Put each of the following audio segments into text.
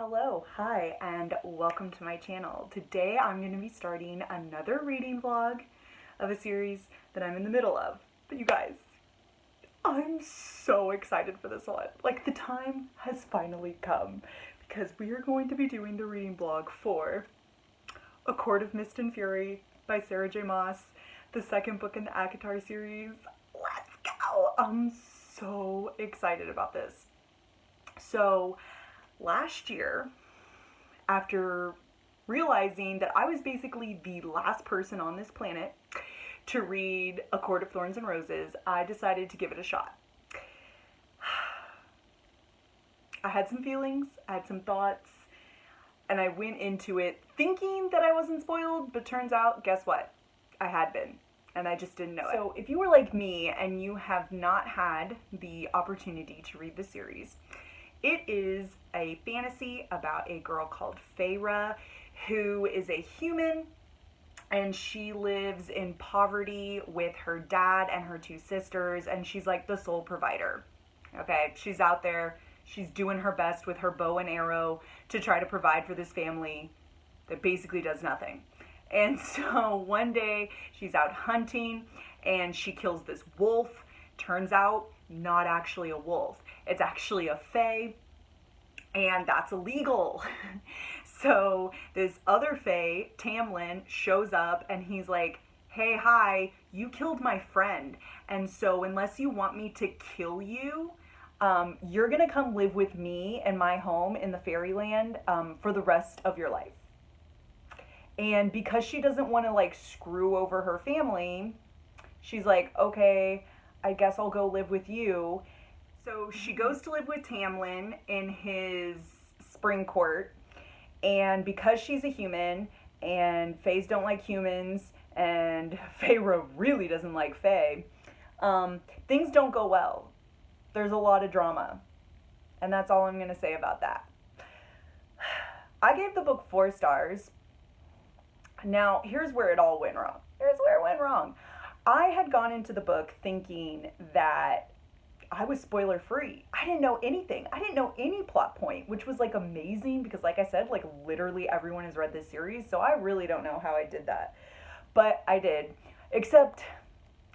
Hello, hi, and welcome to my channel. Today I'm going to be starting another reading vlog of a series that I'm in the middle of. But you guys, I'm so excited for this one. Like, the time has finally come because we are going to be doing the reading vlog for A Court of Mist and Fury by Sarah J. Maas, the second book in the ACOTAR series. Let's go! I'm so excited about this. So, last year, after realizing that I was basically the last person on this planet to read A Court of Thorns and Roses, I decided to give it a shot. I had some feelings, I had some thoughts, and I went into it thinking that I wasn't spoiled, but turns out, guess what? I had been, and I just didn't know it. So if you were like me and you have not had the opportunity to read the series, it is a fantasy about a girl called Feyre who is a human, and she lives in poverty with her dad and her two sisters, and she's like the sole provider. Okay, she's out there, she's doing her best with her bow and arrow to try to provide for this family that basically does nothing. And so one day she's out hunting and she kills this wolf. Turns out, not actually a wolf. It's actually a fae, and that's illegal. So this other fae, Tamlin, shows up and he's like, hey, hi, you killed my friend. And so unless you want me to kill you, you're gonna come live with me in my home in the fairyland for the rest of your life. And because she doesn't want to like screw over her family, she's like, okay, I guess I'll go live with you. So she goes to live with Tamlin in his spring court, and because she's a human, and faes don't like humans, and Feyre really doesn't like fae, things don't go well. There's a lot of drama, and that's all I'm going to say about that. I gave the book 4 stars. Now, here's where it all went wrong. I had gone into the book thinking that I was spoiler free. I didn't know anything. I didn't know any plot point, which was like amazing because, like I said, like literally everyone has read this series, so I really don't know how I did that. But I did, except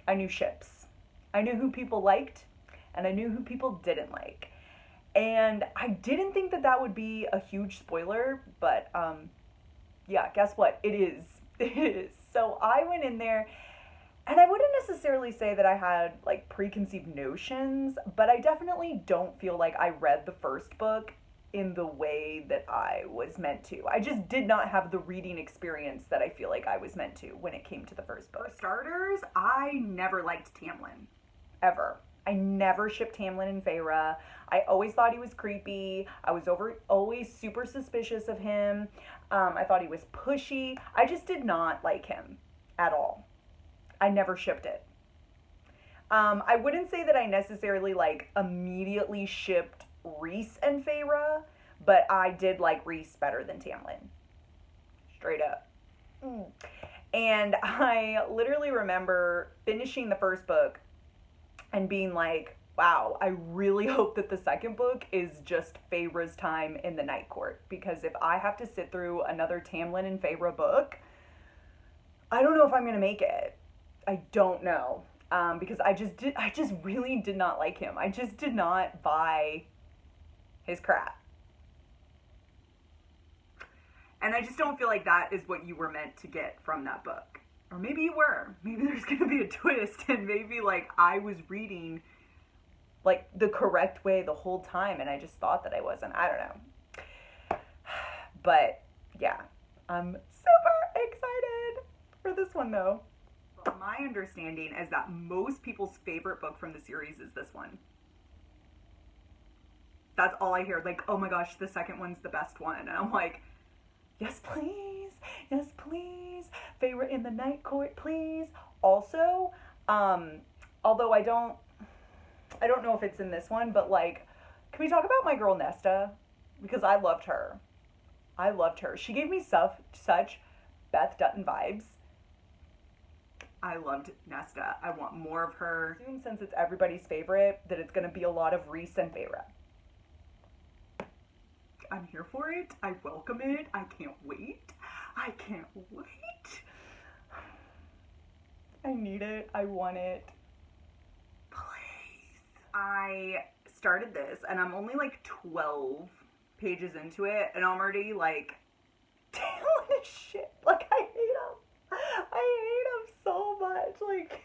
I knew ships. I knew who people liked and I knew who people didn't like. And I didn't think that that would be a huge spoiler, but yeah, guess what? It is. It is. So I went in there, and I wouldn't necessarily say that I had like preconceived notions, but I definitely don't feel like I read the first book in the way that I was meant to. I just did not have the reading experience that I feel like I was meant to when it came to the first book. For starters, I never liked Tamlin. Ever. I never shipped Tamlin and Feyre. I always thought he was creepy. I was always super suspicious of him. I thought he was pushy. I just did not like him at all. I never shipped it. I wouldn't say that I necessarily like immediately shipped Rhys and Feyre, but I did like Rhys better than Tamlin. Straight up. And I literally remember finishing the first book and being like, wow, I really hope that the second book is just Feyre's time in the Night Court, because if I have to sit through another Tamlin and Feyre book, I don't know if I'm going to make it. I don't know, because I just really did not like him. I just did not buy his crap. And I just don't feel like that is what you were meant to get from that book. Or maybe you were. Maybe there's going to be a twist, and maybe like I was reading like the correct way the whole time, and I just thought that I wasn't. I don't know. But yeah, I'm super excited for this one though. My understanding is that most people's favorite book from the series is this one. That's all I hear. Like, oh my gosh, the second one's the best one. And I'm like, yes, please. Yes, please. Feyre in the Night Court, please. Also, although I don't know if it's in this one, but like, can we talk about my girl Nesta? Because I loved her. She gave me such Beth Dutton vibes. I loved Nesta. I want more of her. I assume since it's everybody's favorite that it's going to be a lot of Rhys and Feyre. I'm here for it. I welcome it. I can't wait. I can't wait. I need it. I want it. Please. I started this and I'm only like 12 pages into it and I'm already like, Tamlin is shit. Like, I hate him. I hate him so much. Like,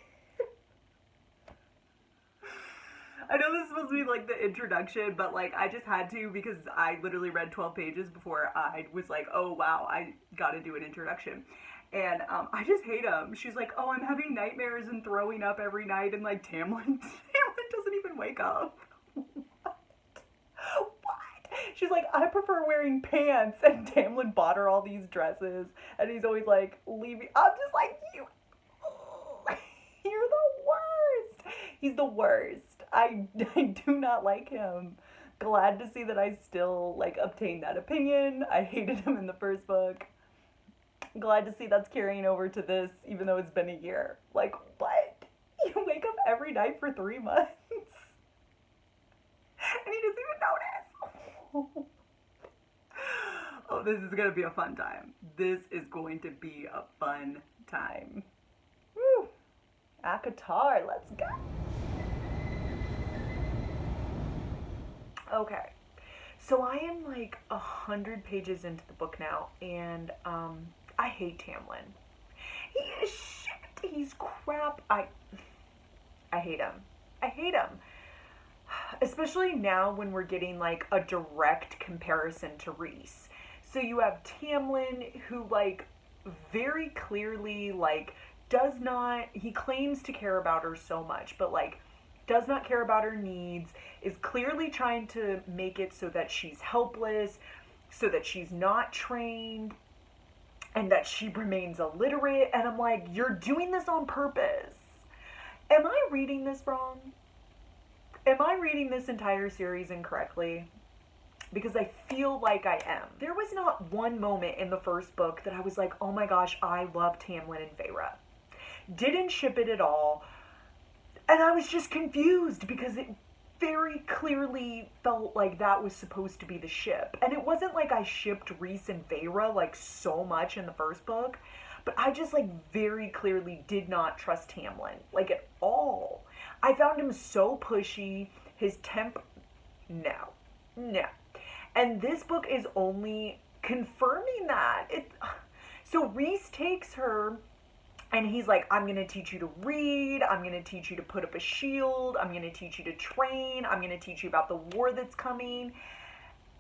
I know this is supposed to be like the introduction, but like I just had to because I literally read 12 pages before I was like, oh wow, I gotta do an introduction. And I just hate him. She's like, oh, I'm having nightmares and throwing up every night, and like Tamlin doesn't even wake up. What? She's like, I prefer wearing pants, and Tamlin bought her all these dresses, and he's always like, leave me. I'm just like, you're the worst. He's the worst. I do not like him. Glad to see that I still like obtained that opinion. I hated him in the first book. Glad to see that's carrying over to this, even though it's been a year. Like, what? You wake up every night for 3 months? And he doesn't even notice. Oh, this is going to be a fun time. This is going to be a fun time. Woo! ACOTAR, let's go. Okay. So I am like 100 pages into the book now, and I hate Tamlin. He is shit. He's crap. I hate him. I hate him. Especially now when we're getting like a direct comparison to Rhys. So you have Tamlin who like very clearly like does not, he claims to care about her so much, but like does not care about her needs, is clearly trying to make it so that she's helpless, so that she's not trained, and that she remains illiterate. And I'm like, you're doing this on purpose. Am I reading this wrong? Am I reading this entire series incorrectly? Because I feel like I am. There was not one moment in the first book that I was like, oh my gosh, I love Tamlin and Feyre. Didn't ship it at all. And I was just confused because it very clearly felt like that was supposed to be the ship. And it wasn't like I shipped Rhys and Feyre like so much in the first book, but I just like very clearly did not trust Tamlin, like at all. I found him so pushy, his no. And this book is only confirming that. So Rhys takes her and he's like, I'm going to teach you to read. I'm going to teach you to put up a shield. I'm going to teach you to train. I'm going to teach you about the war that's coming.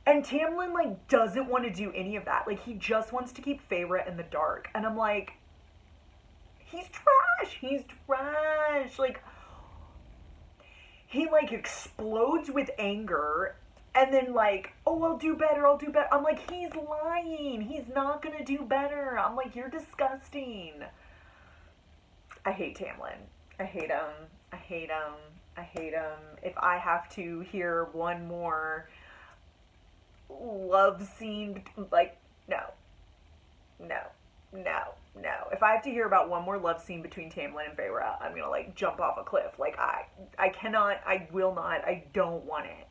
And Tamlin, like, doesn't want to do any of that. Like, he just wants to keep Feyre in the dark. And I'm like, he's trash. He's trash. Like, he, like, explodes with anger. And then, like, oh, I'll do better. I'm like, he's lying. He's not going to do better. I'm like, you're disgusting. I hate Tamlin. I hate him. I hate him. I hate him. If I have to hear one more love scene, like, no. If I have to hear about one more love scene between Tamlin and Feyre, I'm gonna, like, jump off a cliff. Like, I cannot, I will not, I don't want it.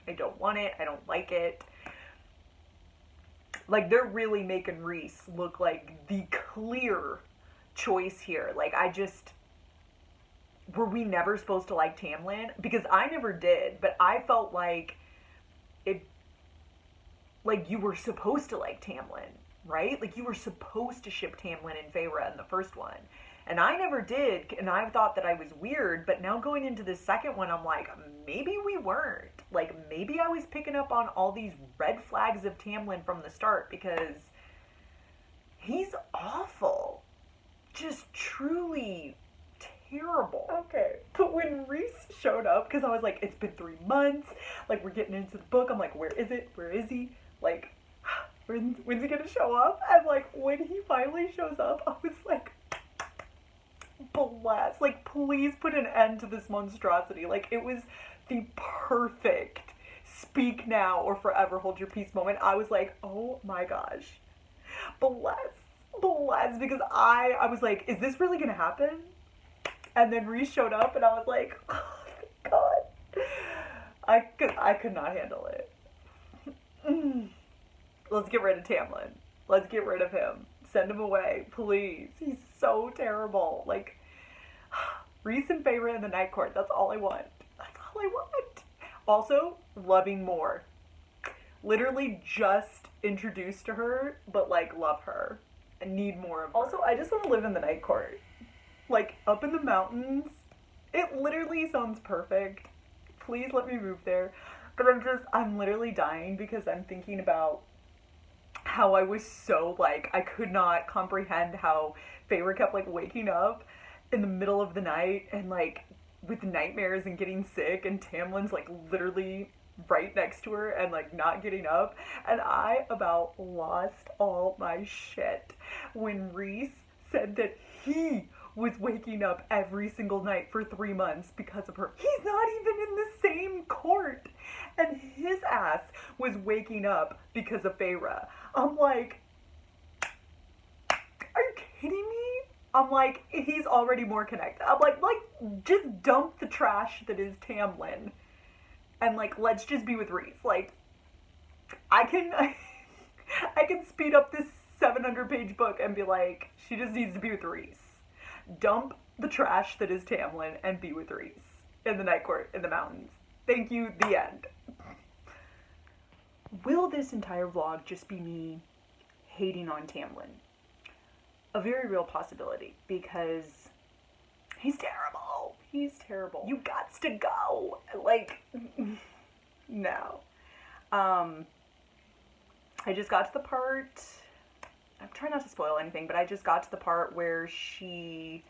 I don't want it. I don't like it. Like, they're really making Rhys look like the clear choice here. Like, were we never supposed to like Tamlin? Because I never did, but I felt like like you were supposed to like Tamlin, right? Like, you were supposed to ship Tamlin and Feyre in the first one. And I never did, and I thought that I was weird, but now going into the second one, I'm like, maybe we weren't. Like, maybe I was picking up on all these red flags of Tamlin from the start, because he's awful. Just truly terrible. Okay, but when Rhys showed up, because I was like, it's been 3 months, like, we're getting into the book, I'm like, where is it? Where is he? Like, when's he gonna show up? And, like, when he finally shows up, I was like, bless. Like, please put an end to this monstrosity. Like, it was the perfect speak now or forever hold your peace moment. I was like, oh my gosh. Bless, because I was like, is this really gonna happen? And then Rhys showed up and I was like, oh my god. I could not handle it. Let's get rid of Tamlin. Let's get rid of him. Send him away, please. He's so terrible. Like, Rhys and Feyre in the Night Court. That's all I want. That's all I want. Also, loving more. Literally just introduced to her, but like love her. I need more of her. Also, I just want to live in the Night Court. Like, up in the mountains. It literally sounds perfect. Please let me move there. But I'm literally dying because I'm thinking about how I was so, like, I could not comprehend how Feyre kept, like, waking up in the middle of the night and, like, with nightmares and getting sick, and Tamlin's, like, literally right next to her and, like, not getting up. And I about lost all my shit when Rhys said that he was waking up every single night for 3 months because of her. He's not even in the same court. And his ass was waking up because of Feyre. I'm like, are you kidding me? I'm like, he's already more connected. I'm like, just dump the trash that is Tamlin. And, like, let's just be with Rhys. Like, I can speed up this 700-page book and be like, she just needs to be with Rhys. Dump the trash that is Tamlin and be with Rhys in the Night Court in the mountains. Thank you, the end. Will this entire vlog just be me hating on Tamlin? A very real possibility, because he's terrible. He's terrible. You gots to go. Like, no. I just got to the part, I'm trying not to spoil anything, but I just got to the part where she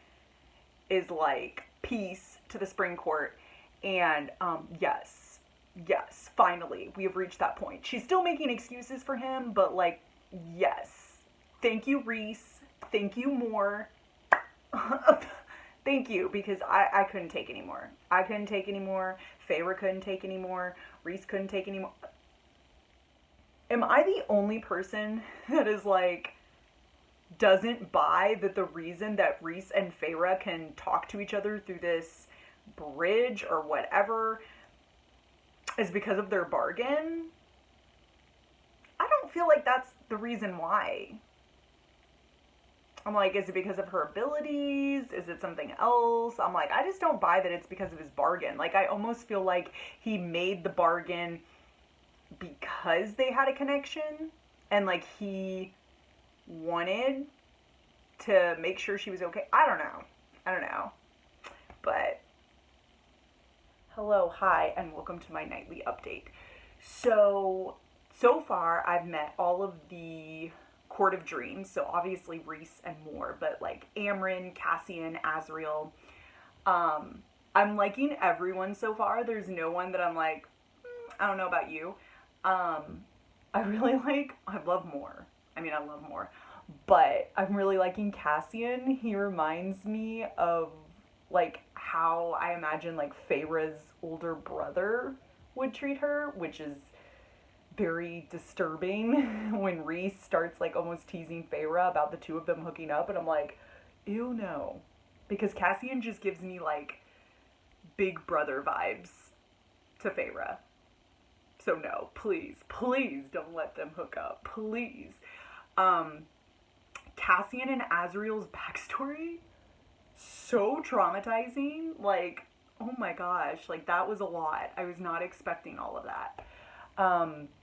is like, peace to the Spring Court, and yes, finally, we have reached that point. She's still making excuses for him, but like, yes, thank you, Rhys, thank you more, thank you, because I couldn't take anymore. I couldn't take anymore, Feyre couldn't take anymore, Rhys couldn't take anymore. Am I the only person that is like, doesn't buy that the reason that Rhys and Feyre can talk to each other through this bridge or whatever is because of their bargain? I don't feel like that's the reason why. I'm like, is it because of her abilities? Is it something else? I'm like, I just don't buy that it's because of his bargain. Like, I almost feel like he made the bargain because they had a connection, and like he wanted to make sure she was okay. I don't know. But hello, hi, and welcome to my nightly update. So far I've met all of the Court of Dreams, so obviously Rhys and more, but like Amryn, Cassian, Azriel. I'm liking everyone so far. There's no one that I'm like, I don't know about you. I love more. I love more. But I'm really liking Cassian. He reminds me of, like, how I imagine, like, Feyre's older brother would treat her, which is very disturbing when Rhys starts, like, almost teasing Feyre about the two of them hooking up, and I'm like, ew, no. Because Cassian just gives me, like, big brother vibes to Feyre. So no, please don't let them hook up. Please. Cassian and Azriel's backstory, so traumatizing. Like, oh my gosh, like that was a lot. I was not expecting all of that.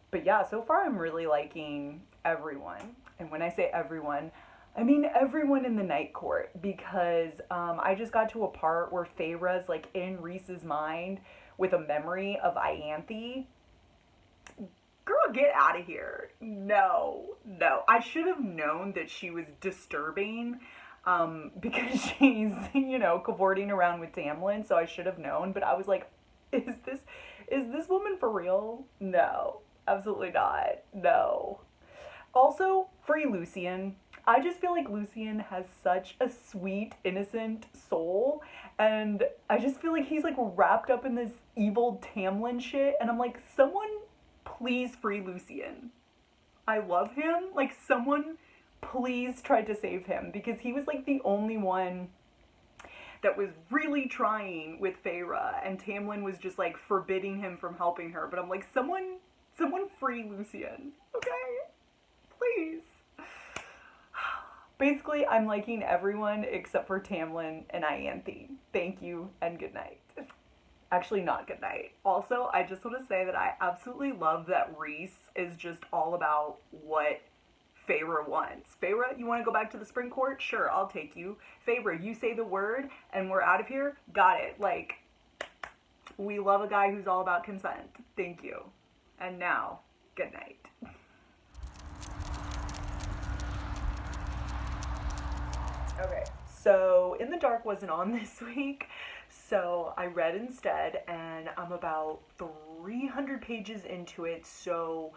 But yeah, so far I'm really liking everyone. And when I say everyone, I mean everyone in the Night Court, because I just got to a part where Feyre's like in Rhys's mind with a memory of Ianthe. Girl, get out of here. No. I should have known that she was disturbing because she's, cavorting around with Tamlin, so I should have known, but I was like, is this woman for real? No, absolutely not. No. Also, free Lucian. I just feel like Lucian has such a sweet, innocent soul, and I just feel like he's like wrapped up in this evil Tamlin shit, and I'm like, someone please free Lucian. I love him. Like, someone please tried to save him, because he was like the only one that was really trying with Feyre, and Tamlin was just like forbidding him from helping her. But I'm like, someone free Lucian, okay? Basically, I'm liking everyone except for Tamlin and Ianthe. Thank you and good night. Actually, not good night. Also, I just want to say that I absolutely love that Rhys is just all about what Feyre wants. Feyre, you want to go back to the Spring Court? Sure, I'll take you. Feyre, you say the word and we're out of here? Got it. Like, we love a guy who's all about consent. Thank you. And now, good night. Okay, so In the Dark wasn't on this week, so I read instead, and I'm about 300 pages into it, so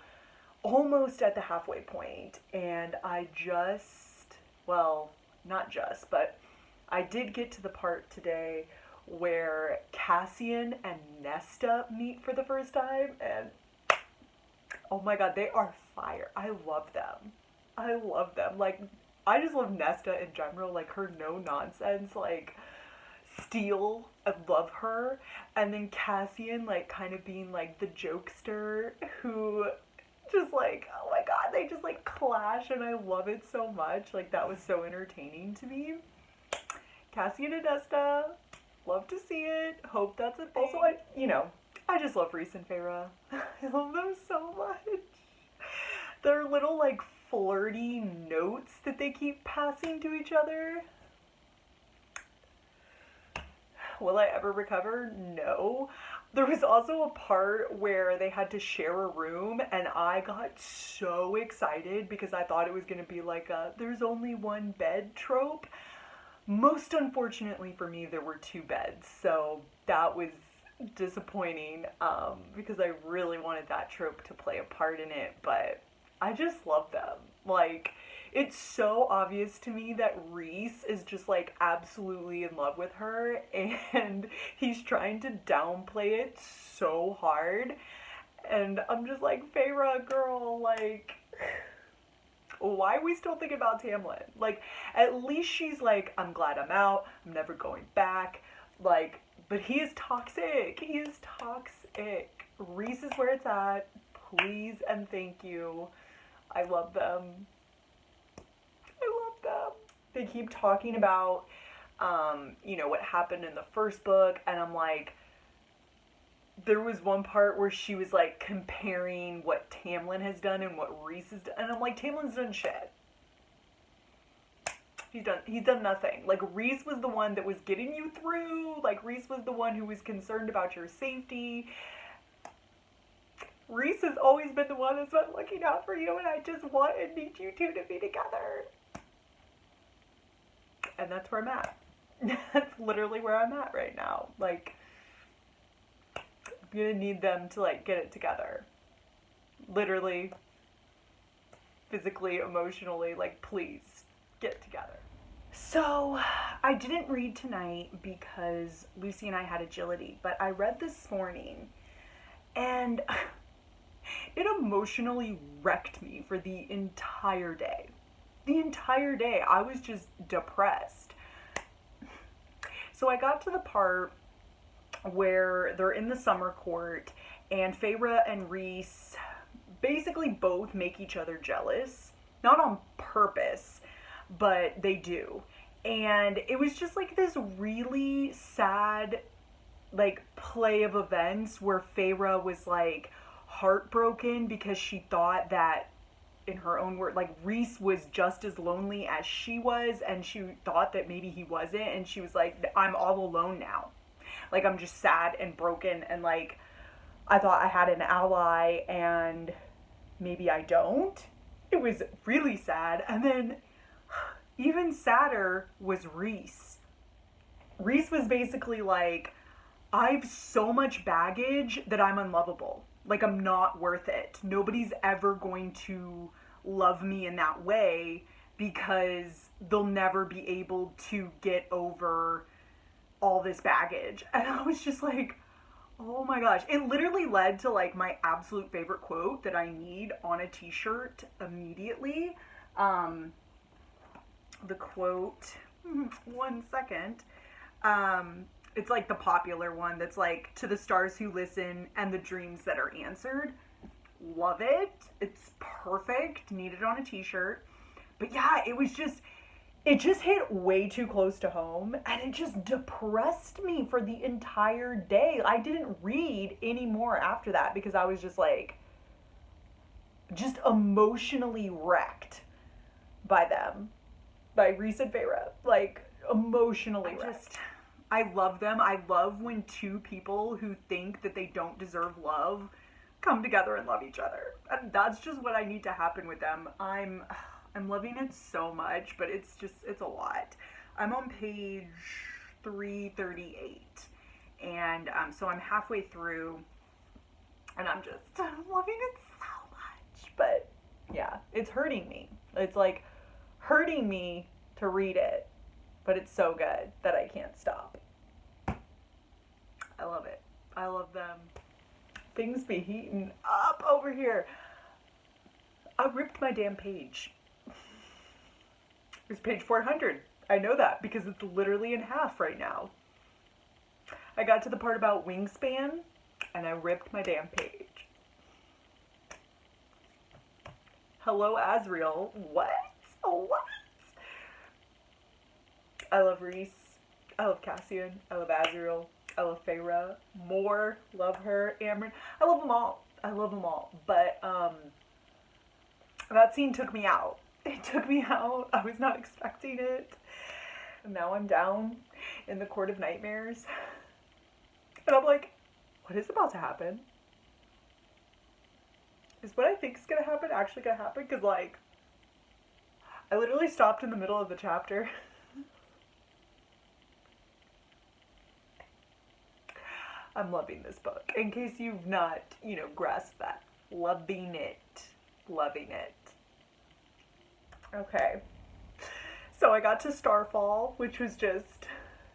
almost at the halfway point, and I just, well, not just, but I did get to the part today where Cassian and Nesta meet for the first time, and oh my god, they are fire. I love them. I love them. Like, I just love Nesta in general, like her no-nonsense, like, steal. I love her. And then Cassian, like, kind of being, like, the jokester who just, like, oh my god, they just, like, clash, and I love it so much. Like, that was so entertaining to me. Cassian and Nesta, love to see it. Hope that's a thing. Also, I just love Rhys and Feyre. I love them so much. Their little, like, flirty notes that they keep passing to each other. Will I ever recover? No. There was also a part where they had to share a room, and I got so excited because I thought it was going to be like a there's only one bed trope. Most unfortunately for me, there were 2 beds, so that was disappointing because I really wanted that trope to play a part in it, but I just love them. Like, it's so obvious to me that Rhys is just, like, absolutely in love with her, and he's trying to downplay it so hard, and I'm just like, Feyre, girl, like, why are we still thinking about Tamlin? Like, at least she's like, I'm glad I'm out, I'm never going back, like, but he is toxic. He is toxic. Rhys is where it's at. Please and thank you. I love them. I love them. They keep talking about, what happened in the first book, and I'm like, there was one part where she was, like, comparing what Tamlin has done and what Rhys has done, and I'm like, Tamlin's done shit. He's done nothing. Like, Rhys was the one that was getting you through. Like, Rhys was the one who was concerned about your safety. Rhys has always been the one that's been looking out for you, and I just want and need you two to be together. And that's where I'm at. That's literally where I'm at right now. Like, I'm gonna need them to, like, get it together. Literally, physically, emotionally, like, please, get it together. So, I didn't read tonight because Lucy and I had agility, but I read this morning, and it emotionally wrecked me for the entire day. The entire day, I was just depressed. So I got to the part where they're in the summer court, and Feyre and Rhys basically both make each other jealous. Not on purpose, but they do. And it was just like this really sad, like, play of events where Feyre was, like, heartbroken because she thought that, in her own word, like, Rhys was just as lonely as she was, and she thought that maybe he wasn't, and she was like, I'm all alone now. Like, I'm just sad and broken, and, like, I thought I had an ally, and maybe I don't. It was really sad. And then, even sadder was Rhys. Rhys was basically like, I've so much baggage that I'm unlovable. Like, I'm not worth it. Nobody's ever going to love me in that way because they'll never be able to get over all this baggage. And I was just like, oh my gosh. It literally led to, like, my absolute favorite quote that I need on a t-shirt immediately. The quote, one second. It's like the popular one that's like, to the stars who listen and the dreams that are answered. Love it. It's perfect. Need it on a t-shirt. But yeah, it was just, it just hit way too close to home, and it just depressed me for the entire day. I didn't read anymore after that because I was just like, just emotionally wrecked by them, by Rhys and Feyre. Like, emotionally wrecked. I love them. I love when two people who think that they don't deserve love come together and love each other. And that's just what I need to happen with them. I'm loving it so much, but it's a lot. I'm on page 338, and so I'm halfway through, and I'm loving it so much. But yeah, it's hurting me. It's like hurting me to read it, but it's so good that I can't stop. I love it. I love them. Things be heating up over here. I ripped my damn page. It's page 400. I know that because it's literally in half right now. I got to the part about wingspan and I ripped my damn page. Hello, Azriel. What? Oh, what? I love Rhys. I love Cassian. I love Azriel. I love Feyre. More. Love her. Amren. I love them all. I love them all. But that scene took me out. It took me out. I was not expecting it. And now I'm down in the Court of Nightmares. And I'm like, what is about to happen? Is what I think is going to happen actually going to happen? Because, like, I literally stopped in the middle of the chapter. I'm loving this book. In case you've not, grasped that. Loving it. Loving it. Okay. So I got to Starfall, which was just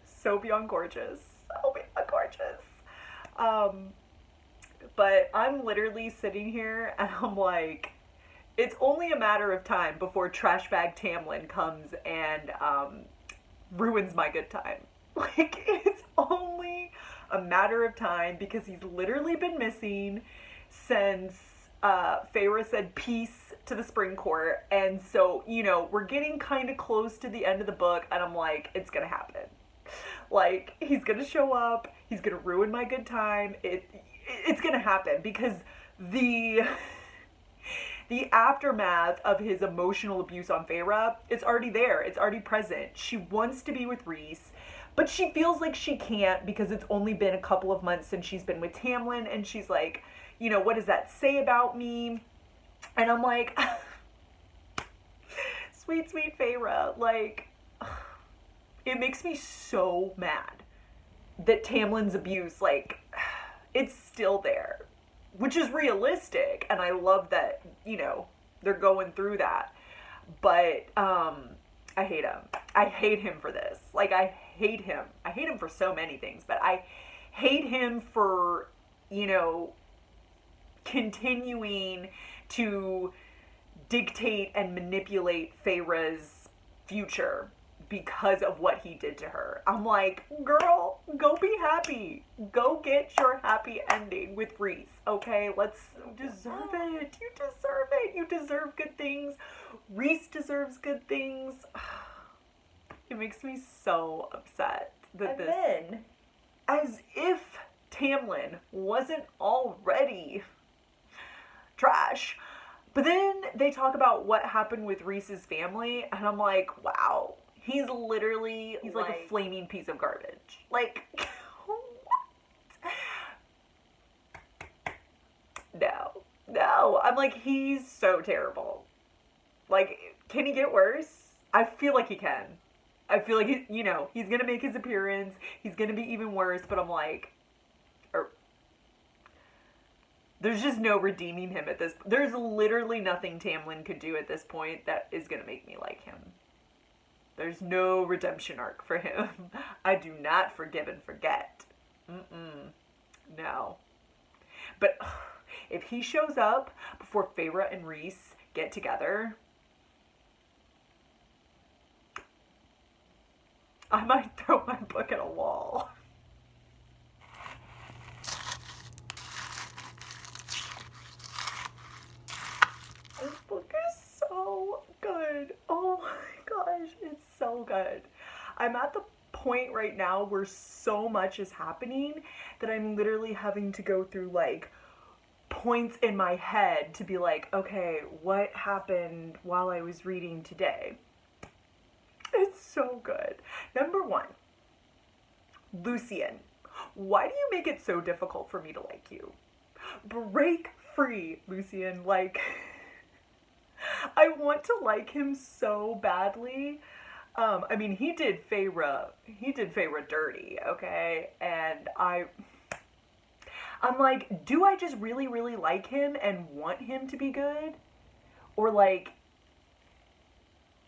so beyond gorgeous. So beyond gorgeous. But I'm literally sitting here and I'm like, it's only a matter of time before Trashbag Tamlin comes and ruins my good time. Like, it's only a matter of time because he's literally been missing since Feyre said peace to the Spring Court. And so, we're getting kind of close to the end of the book and I'm like, it's gonna happen. Like, he's gonna show up, he's gonna ruin my good time. It's gonna happen because the aftermath of his emotional abuse on Feyre, it's already there. It's already present. She wants to be with Rhys, but she feels like she can't because it's only been a couple of months since she's been with Tamlin, and she's like, what does that say about me? And I'm like, sweet, sweet Feyre, like, it makes me so mad that Tamlin's abuse, like, it's still there, which is realistic, and I love that, they're going through that, but, I hate him. I hate him for this. Like, I hate him. I hate him for so many things, but I hate him for, continuing to dictate and manipulate Feyre's future because of what he did to her. I'm like, girl, go be happy. Go get your happy ending with Rhys, okay? Deserve it. You deserve it. You deserve good things. Rhys deserves good things. It makes me so upset that then, as if Tamlin wasn't already trash, but then they talk about what happened with Rhys's family, and I'm like, wow. He's like a flaming piece of garbage. Like, what? No. I'm like, he's so terrible. Like, can he get worse? I feel like he can. I feel like, he's gonna make his appearance. He's gonna be even worse, but I'm like, there's just no redeeming him at this. There's literally nothing Tamlin could do at this point that is gonna make me like him. There's no redemption arc for him. I do not forgive and forget. No. But if he shows up before Feyre and Rhys get together, I might throw my book at a wall. This book is so good. Oh my gosh, it's so good. I'm at the point right now where so much is happening that I'm literally having to go through like points in my head to be like, okay, what happened while I was reading today? It's so good. Number 1, Lucian. Why do you make it so difficult for me to like you? Break free, Lucian. Like, I want to like him so badly. I mean, he did Feyre dirty, okay? And I'm like, do I just really, really like him and want him to be good? Or like,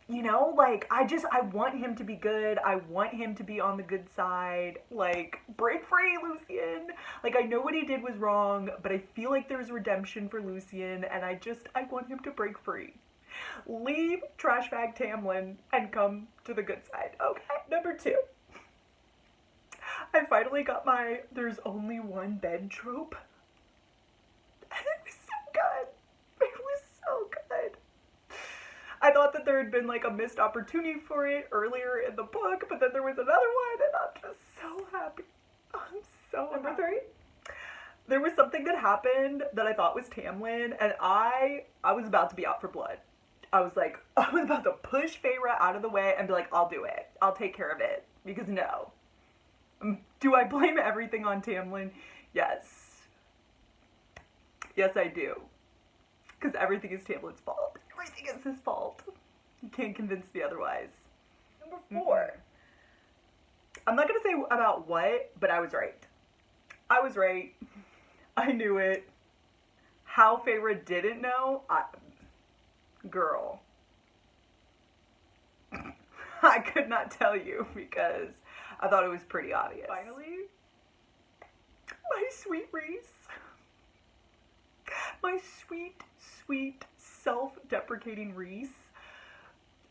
you know, like, I want him to be good. I want him to be on the good side. Like, break free, Lucian. Like, I know what he did was wrong, but I feel like there's redemption for Lucian, and I want him to break free. Leave Trashbag Tamlin and come to the good side. Okay, number 2. I finally got my there's only one bed trope. And it was so good. It was so good. I thought that there had been like a missed opportunity for it earlier in the book, but then there was another one, and I'm just so happy. I'm so happy. Number 3. There was something that happened that I thought was Tamlin, and I was about to be out for blood. I was about to push Feyre out of the way and be like, I'll do it. I'll take care of it. Because no. Do I blame everything on Tamlin? Yes. Yes, I do. Because everything is Tamlin's fault. Everything is his fault. You can't convince me otherwise. Number 4. I'm not going to say about what, but I was right. I was right. I knew it. How Feyre didn't know, girl. I could not tell you because I thought it was pretty obvious. Finally, my sweet Rhys. My sweet, sweet, self-deprecating Rhys.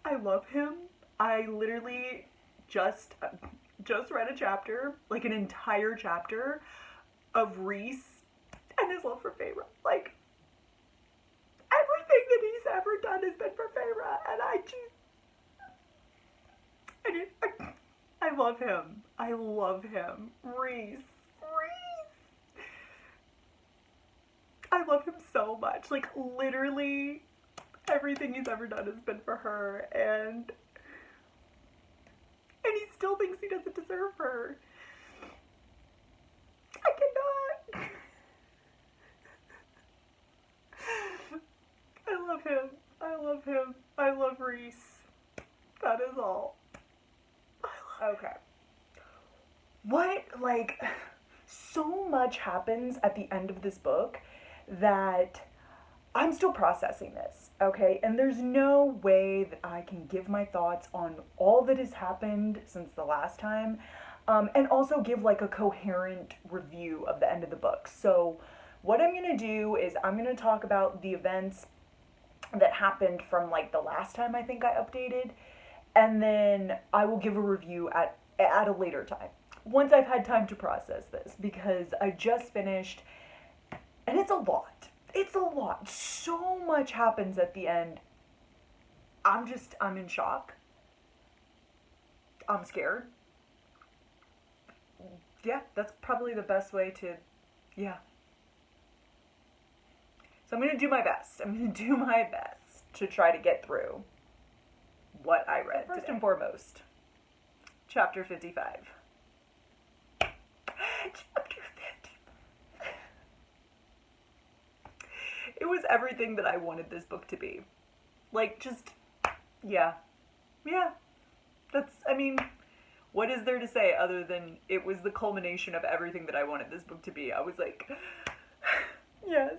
I love him. I literally just read a chapter, like an entire chapter of Rhys and his love for Feyre. Like, everything that he's ever done has been for Feyre, and I love him. I love him. Rhys. I love him so much. Like, literally, everything he's ever done has been for her, and he still thinks he doesn't deserve her. I cannot. I love him. I love him. I love Rhys. That is all. Okay. What, like, so much happens at the end of this book that I'm still processing this, okay? And there's no way that I can give my thoughts on all that has happened since the last time, and also give, like, a coherent review of the end of the book. So what I'm going to do is I'm going to talk about the events that happened from, like, the last time I think I updated, and then I will give a review at a later time, once I've had time to process this, because I just finished, and it's a lot. It's a lot. So much happens at the end. I'm in shock. I'm scared. Yeah, that's probably the best way to, yeah. So I'm going to do my best. I'm going to do my best to try to get through what I read. First and foremost, Chapter 55. Chapter 55. It was everything that I wanted this book to be. Like, just, yeah. Yeah. That's, I mean, what is there to say other than it was the culmination of everything that I wanted this book to be? I was like, yes,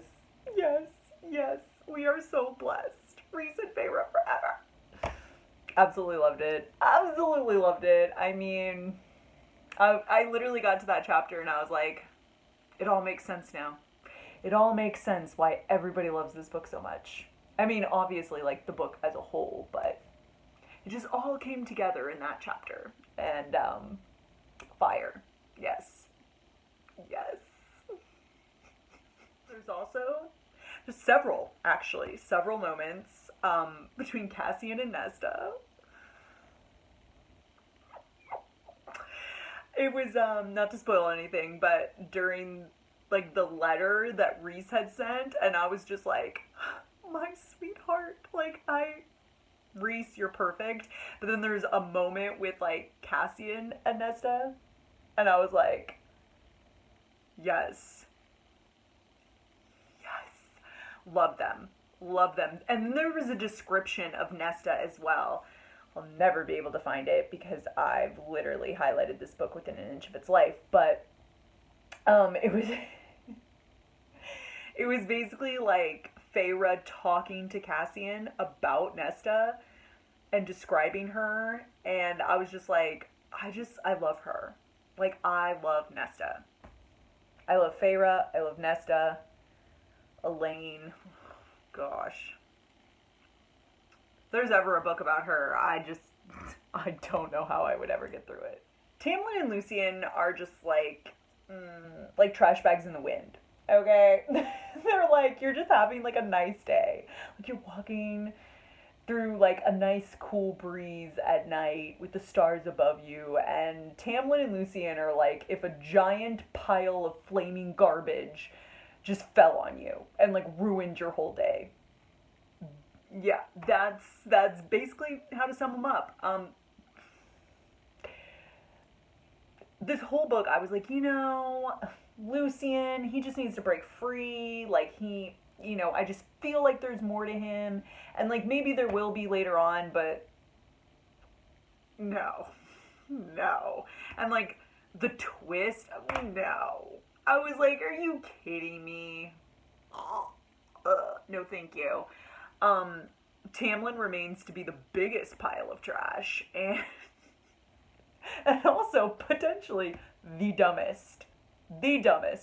yes, yes. We are so blessed. Rhys and Feyre forever. Absolutely loved it. Absolutely loved it. I mean, I literally got to that chapter and I was like, it all makes sense now. It all makes sense why everybody loves this book so much. I mean, obviously, like, the book as a whole, but it just all came together in that chapter. And, fire. Yes. Yes. There's also several moments between Cassian and Nesta. It was, not to spoil anything, but during, like, the letter that Reese had sent, and I was just like, my sweetheart, like, Reese, you're perfect. But then there's a moment with, like, Cassian and Nesta, and I was like, yes. Yes. Love them. Love them. And then there was a description of Nesta as well. I'll never be able to find it because I've literally highlighted this book within an inch of its life. But it was it was basically like Feyre talking to Cassian about Nesta and describing her, and I was just like, I love her. Like, I love Nesta. I love Feyre. I love Nesta. Elaine. Gosh. If there's ever a book about her, I don't know how I would ever get through it. Tamlin and Lucian are just like trash bags in the wind. Okay? They're like, you're just having like a nice day. Like, you're walking through like a nice cool breeze at night with the stars above you, and Tamlin and Lucian are like if a giant pile of flaming garbage just fell on you and like ruined your whole day. Yeah, that's basically how to sum them up. This whole book, I was like, Lucian, he just needs to break free. Like, I just feel like there's more to him. And, like, maybe there will be later on, but no. And, like, the twist, no. I was like, are you kidding me? No, thank you. Tamlin remains to be the biggest pile of trash, and also potentially the dumbest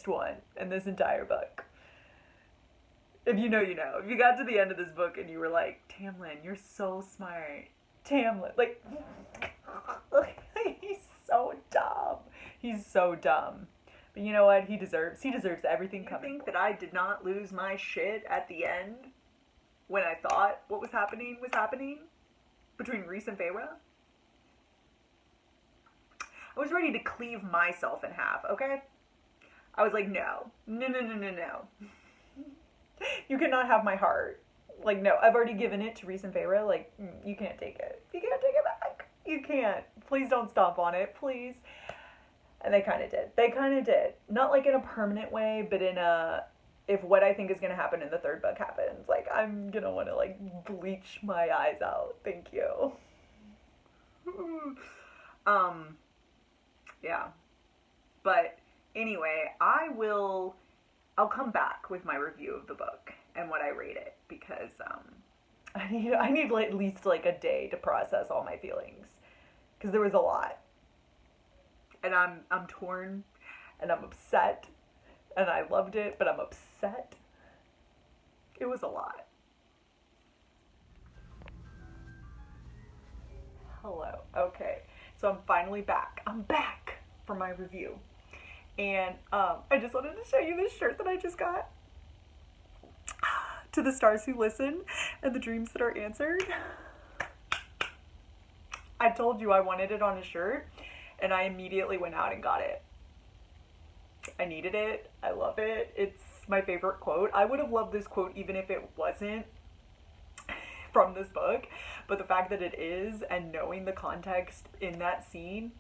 one in this entire book. If you know, you know. If you got to the end of this book and you were like, Tamlin, you're so smart. Tamlin, like, he's so dumb. He's so dumb. But you know what? He deserves everything coming. You think that I did not lose my shit at the end when I thought what was happening between Reese and Feyre? I was ready to cleave myself in half, okay? I was like, no. You cannot have my heart. Like, no, I've already given it to Reese and Feyre. Like, you can't take it. You can't take it back. You can't. Please don't stomp on it, please. And they kind of did. Not like in a permanent way, but in a, if what I think is going to happen in the third book happens, like, I'm going to want to, like, bleach my eyes out. Thank you. Yeah. But anyway, I'll come back with my review of the book and what I rate it, because I need at least like a day to process all my feelings, because there was a lot, and I'm torn, and I'm upset, and I loved it, but I'm upset. It was a lot. Hello. Okay. So I'm finally back. I'm back for my review. And I just wanted to show you this shirt that I just got. To the stars who listen and the dreams that are answered. I told you I wanted it on a shirt, and I immediately went out and got it. I needed it. I love it. It's my favorite quote. I would have loved this quote even if it wasn't from this book, but the fact that it is, and knowing the context in that scene,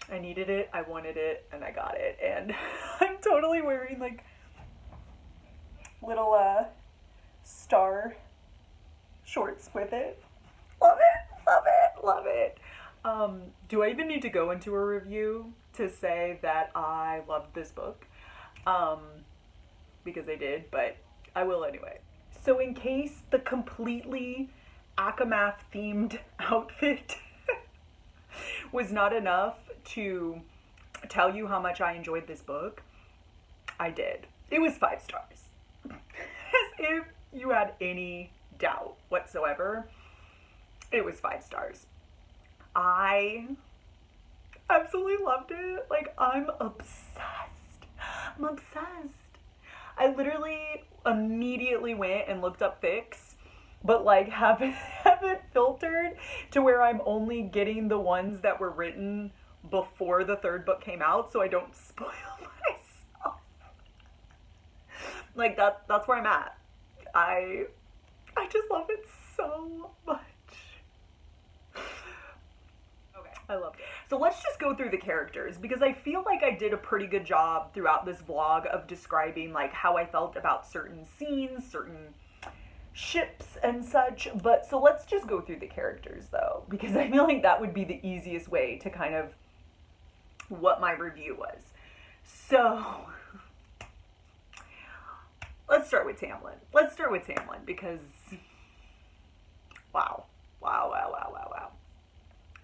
I needed it, I wanted it, and I got it. And I'm totally wearing like little star shorts with it. Love it. Do I even need to go into a review to say that I loved this book? Because I did, but I will anyway. So in case the completely ACOMAF themed outfit was not enough to tell you how much I enjoyed this book, I did. It was 5 stars. As if you had any doubt whatsoever, it was 5 stars. I absolutely loved it. Like, I'm obsessed. I literally immediately went and looked up fics, but like have it filtered to where I'm only getting the ones that were written before the third book came out so I don't spoil myself. Like, that's where I'm at. I just love it so much. Okay, I love it. So let's just go through the characters, because I feel like I did a pretty good job throughout this vlog of describing like how I felt about certain scenes, certain ships and such. But so let's just go through the characters though, because I feel like that would be the easiest way to kind of what my review was. So let's start with Tamlin. Let's start with Tamlin because wow.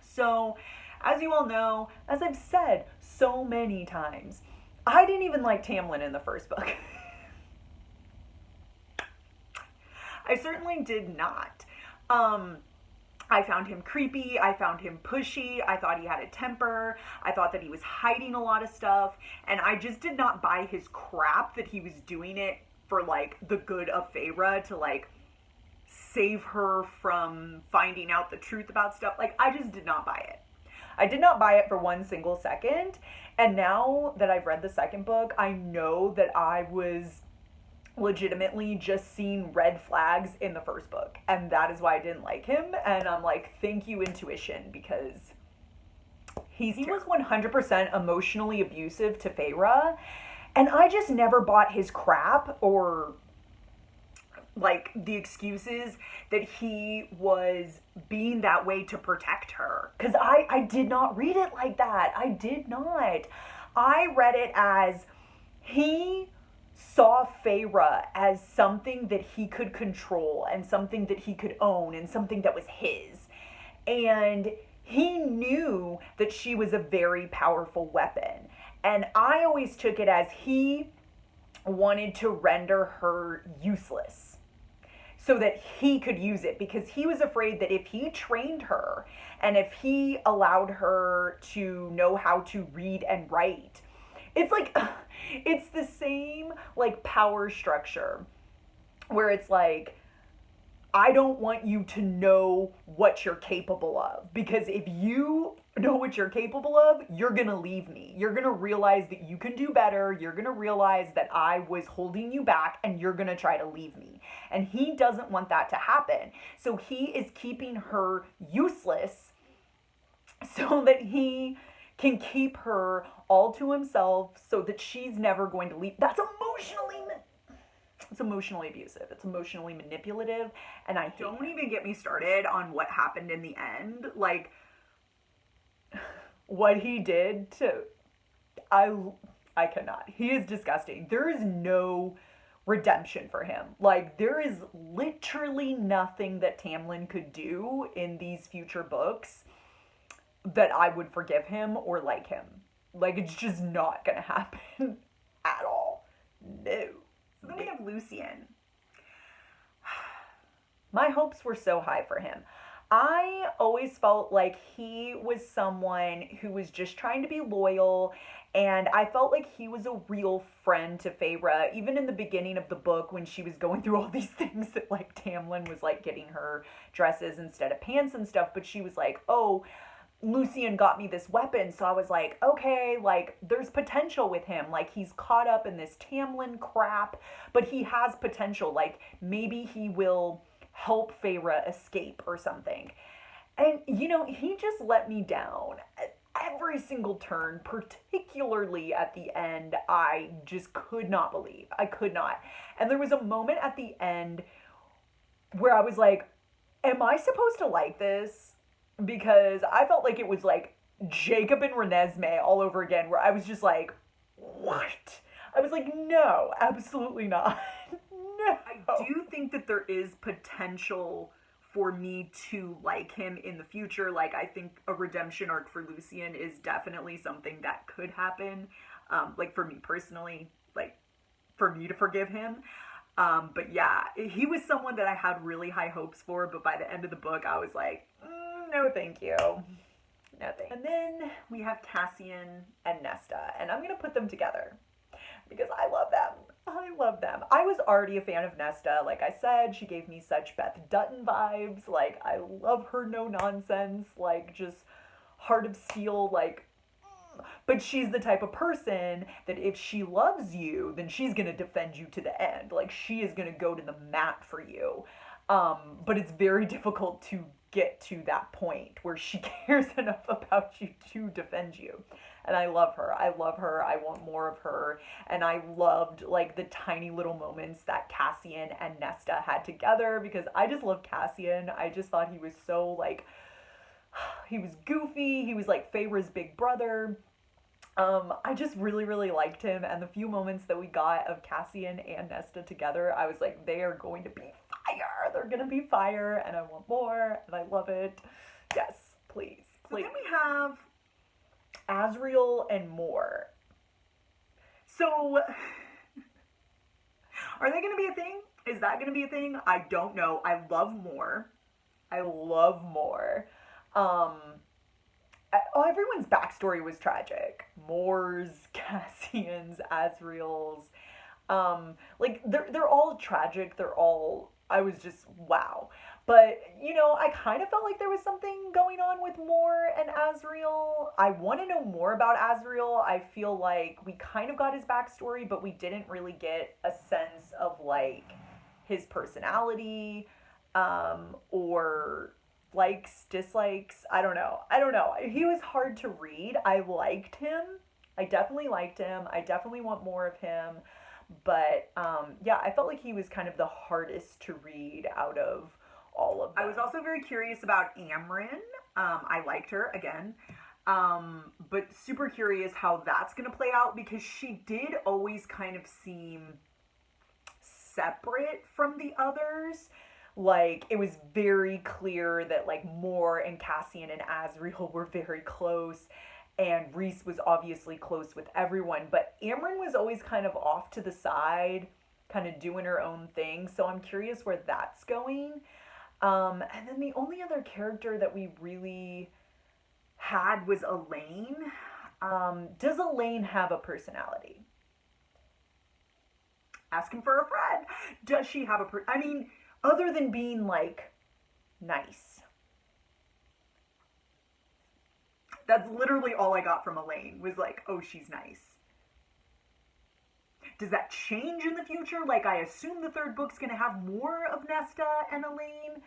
So, as you all know, as I've said so many times, I didn't even like Tamlin in the first book. I certainly did not. I found him creepy. I found him pushy. I thought he had a temper. I thought that he was hiding a lot of stuff. And I just did not buy his crap that he was doing it for, like, the good of Feyre to, like, save her from finding out the truth about stuff. Like, I just did not buy it. I did not buy it for one single second. And now that I've read the second book, I know that I was legitimately just seeing red flags in the first book. And that is why I didn't like him. And I'm like, thank you, intuition, because he was 100% emotionally abusive to Feyre. And I just never bought his crap or like the excuses that he was being that way to protect her. Because I did not read it like that. I did not. I read it as he saw Feyre as something that he could control and something that he could own and something that was his. And he knew that she was a very powerful weapon. And I always took it as he wanted to render her useless so that he could use it, because he was afraid that if he trained her and if he allowed her to know how to read and write, it's like, it's the same like power structure where it's like, I don't want you to know what you're capable of, because if you know what you're capable of, you're gonna leave me. You're gonna realize that you can do better. You're gonna realize that I was holding you back and you're gonna try to leave me. And he doesn't want that to happen. So he is keeping her useless so that he can keep her all to himself so that she's never going to leave. That's it's emotionally abusive. It's emotionally manipulative. And I don't even get me started on what happened in the end. Like, what he did to, I cannot. He is disgusting. There is no redemption for him. Like, there is literally nothing that Tamlin could do in these future books that I would forgive him or like him. Like, it's just not gonna happen at all. No. So then we have Lucian. My hopes were so high for him. I always felt like he was someone who was just trying to be loyal, and I felt like he was a real friend to Feyre. Even in the beginning of the book, when she was going through all these things that like Tamlin was like getting her dresses instead of pants and stuff, but she was like, oh, Lucian got me this weapon. So I was like, okay, like there's potential with him. Like he's caught up in this Tamlin crap, but he has potential. Like maybe he will help Feyre escape or something. And you know, he just let me down at every single turn, particularly at the end. I just could not believe. I could not. And there was a moment at the end where I was like, am I supposed to like this? Because I felt like it was like Jacob and Renesmee all over again, where I was just like, what? I was like, no, absolutely not. No. I do think that there is potential for me to like him in the future. Like, I think a redemption arc for Lucian is definitely something that could happen. Like, for me personally, like, for me to forgive him. But yeah, he was someone that I had really high hopes for, but by the end of the book, I was like, no thank you. No thanks. And then we have Cassian and Nesta, and I'm going to put them together because I love them. I love them. I was already a fan of Nesta. Like I said, she gave me such Beth Dutton vibes. Like, I love her no nonsense, like just heart of steel, like But she's the type of person that if she loves you, then she's gonna defend you to the end. Like, she is gonna go to the mat for you. But it's very difficult to get to that point where she cares enough about you to defend you. And I love her. I love her. I want more of her. And I loved like the tiny little moments that Cassian and Nesta had together, because I just love Cassian. I just thought he was so like, he was goofy. He was like Feyre's big brother. I just really, really liked him, and the few moments that we got of Cassian and Nesta together, I was like, they are going to be fire. They're gonna be fire, and I want more, and I love it. Yes, please. So then we have Asriel and Mor. So, are they gonna be a thing? Is that gonna be a thing? I don't know. I love Mor. I love Mor. Everyone's backstory was tragic. Mor's, Cassian's, Asriel's. Like, they're all tragic. They're all, I was just, wow. But, you know, I kind of felt like there was something going on with Mor and Asriel. I want to know more about Asriel. I feel like we kind of got his backstory, but we didn't really get a sense of, like, his personality, or likes, dislikes. I don't know. He was hard to read. I liked him. I definitely liked him. I definitely want more of him. But yeah, I felt like he was kind of the hardest to read out of all of them. I was also very curious about Amryn. I liked her again. But super curious how that's going to play out, because she did always kind of seem separate from the others. Like, it was very clear that, like, Mor and Cassian and Asriel were very close, and Rhys was obviously close with everyone, but Amryn was always kind of off to the side, kind of doing her own thing, so I'm curious where that's going. And then the only other character that we really had was Elaine. Does Elaine have a personality? Asking for a friend. Does she have I mean, other than being, like, nice. That's literally all I got from Elaine, was like, oh, she's nice. Does that change in the future? Like, I assume the third book's gonna have more of Nesta and Elaine.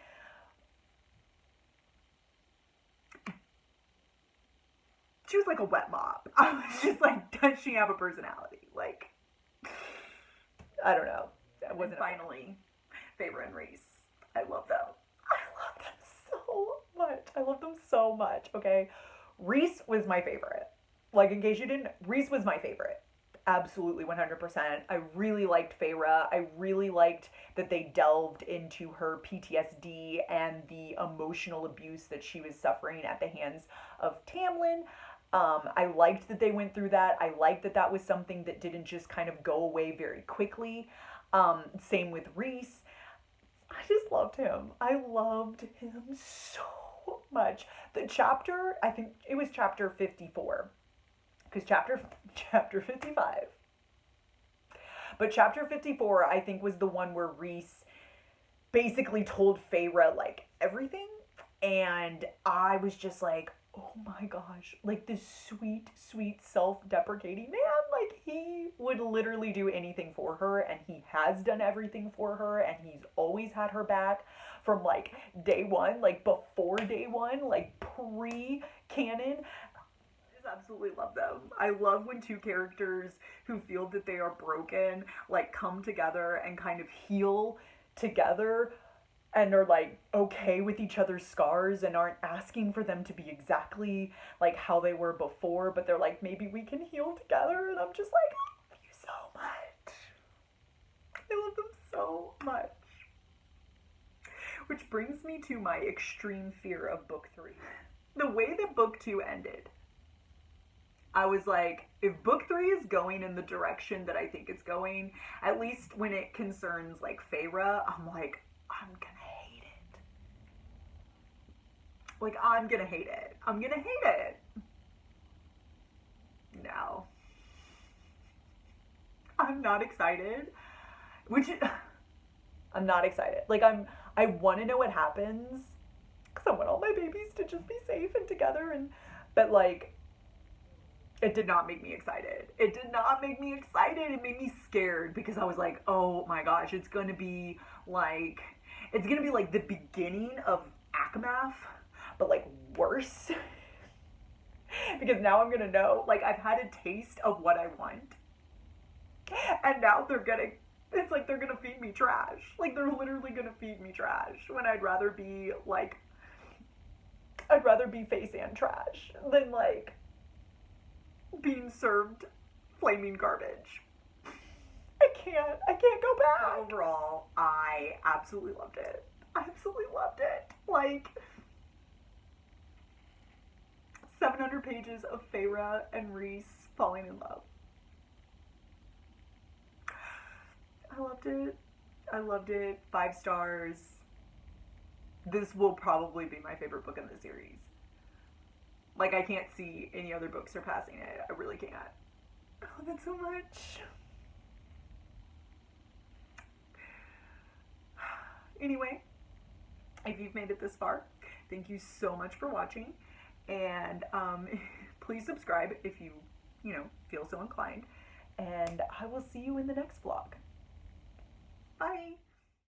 She was like a wet mop. I was just like, does she have a personality? Like, I don't know. That wasn't finally Feyre and Rhys. I love them. I love them so much. I love them so much, okay? Rhys was my favorite. Like, in case you didn't, Rhys was my favorite. Absolutely, 100%. I really liked Feyre. I really liked that they delved into her PTSD and the emotional abuse that she was suffering at the hands of Tamlin. I liked that they went through that. I liked that that was something that didn't just kind of go away very quickly. Same with Rhys. I just loved him. I loved him so much. The chapter, I think it was chapter 54. Because chapter 55. But chapter 54, I think, was the one where Rhys basically told Feyre, like, everything. And I was just like, oh my gosh, like, this sweet, sweet, self-deprecating man. Like, he would literally do anything for her, and he has done everything for her, and he's always had her back from, like, day one, like, before day one, like, pre-canon. Absolutely love them. I love when two characters who feel that they are broken, like, come together and kind of heal together and are, like, okay with each other's scars and aren't asking for them to be exactly like how they were before, but they're like, maybe we can heal together. And I'm just like, I love you so much. I love them so much. Which brings me to my extreme fear of book 3. The way that book 2 ended, I was like, if book 3 is going in the direction that I think it's going, at least when it concerns, like, Feyre, I'm like, I'm gonna hate it. Like, I'm gonna hate it. I'm gonna hate it. No. I'm not excited. I'm not excited. Like, I want to know what happens, because I want all my babies to just be safe and together, but, like, It did not make me excited. It did not make me excited. It made me scared because I was like, oh my gosh, it's gonna be like the beginning of ACOMAF, but like worse. Because now I'm gonna know, like, I've had a taste of what I want. And now it's like they're gonna feed me trash. Like, they're literally gonna feed me trash when I'd rather be face and trash than like being served flaming garbage. I can't go back. But overall, I absolutely loved it. I absolutely loved it. Like, 700 pages of Feyre and Rhys falling in love. I loved it. I loved it. 5 stars. This will probably be my favorite book in the series. Like, I can't see any other book surpassing it. I really can't. I love it so much. Anyway, if you've made it this far, thank you so much for watching. And please subscribe if you feel so inclined. And I will see you in the next vlog. Bye.